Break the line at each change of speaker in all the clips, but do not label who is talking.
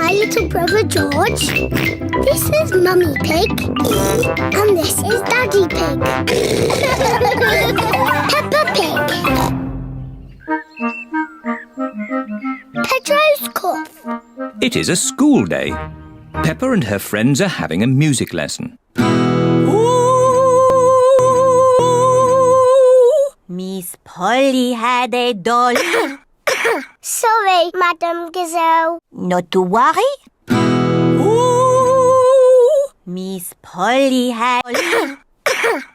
my little brother George. This is Mummy Pig. And this is Daddy Pig. Peppa Pig. Pedro's cough.
It is a school day. Peppa and her friends are having a music lesson.
Miss Polly had a doll.
Sorry, Madam Gazelle.
Not to worry. Miss Polly had...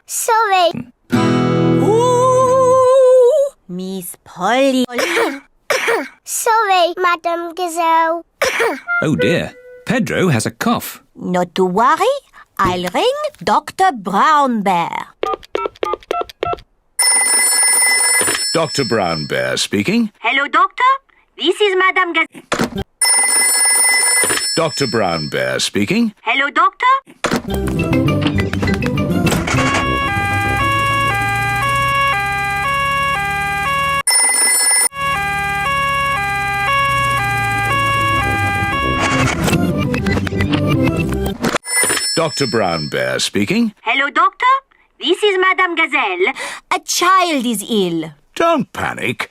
Sorry.
Miss Polly...
Sorry, Madam Gazelle.
Oh dear, Pedro has a cough.
Not to worry. I'll ring Dr. Brown Bear.
Dr. Brown Bear speaking.
Hello, Doctor. This is Madame Gazelle.
Dr. Brown Bear speaking.
Hello, Doctor.
Dr. Brown Bear speaking.
Hello, Doctor. This is Madame Gazelle. A child is ill.
Don't panic.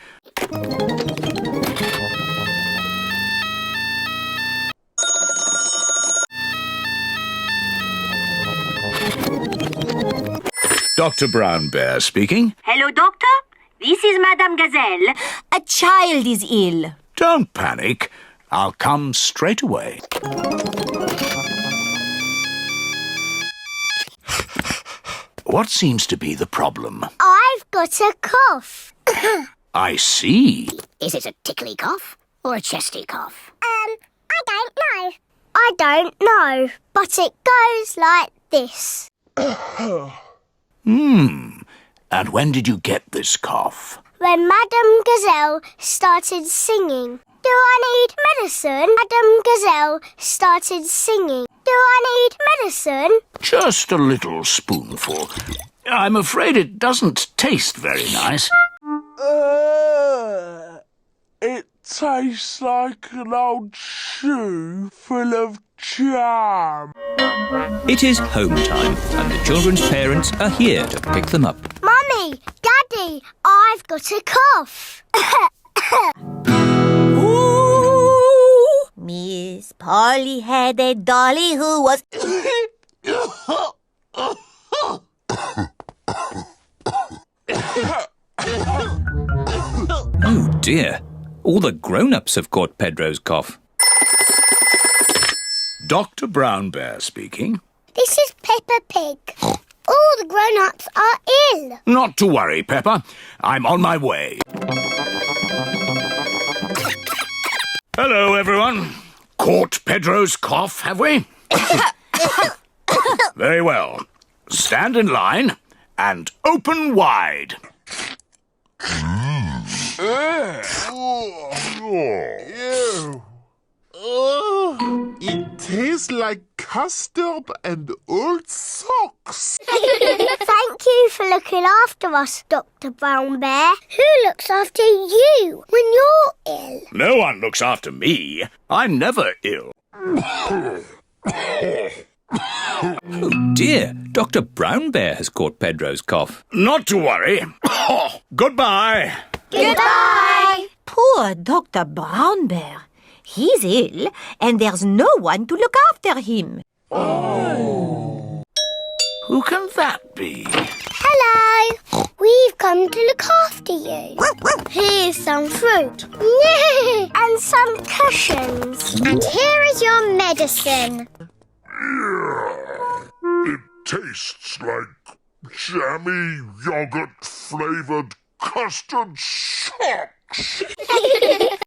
Dr. Brown Bear speaking.
Hello, Doctor. This is Madame Gazelle. A child is ill.
Don't panic. I'll come straight away. What seems to be the problem?
I've got a cough.
I see.
Is it a tickly cough or a chesty cough?
I don't know. I don't know, but it goes like this.
And when did you get this cough?
When Madame Gazelle started singing. Do I need medicine? Madame Gazelle started singing. Do I need medicine?
Just a little spoonful. I'm afraid it doesn't taste very nice.
It tastes like an old shoe full of jam.
It is home time and the children's parents are here to pick them up.
Mummy, Daddy, I've got a cough.
Miss Polly had a dolly who was...
Oh dear, all the grown-ups have caught Pedro's cough.
Dr. Brown Bear speaking.
This is Peppa Pig. All the grown-ups are ill.
Not to worry, Peppa. I'm on my way. Hello, everyone. Caught Pedro's cough, have we? Very well. Stand in line and open wide.
It tastes like custard and old socks.
Thank you for looking after us, Dr. Brown Bear. Who looks after you when you're ill?
No one looks after me. I'm never ill.
Oh dear, Dr. Brown Bear has caught Pedro's cough.
Not to worry. Goodbye.
Goodbye.
Poor Dr. Brown Bear. He's ill and there's no one to look after him.
Who can that be?
Hello. We've come to look after you. Here's some fruit. And some cushions. And here is your medicine.
It tastes like jammy yogurt-flavoured custard socks.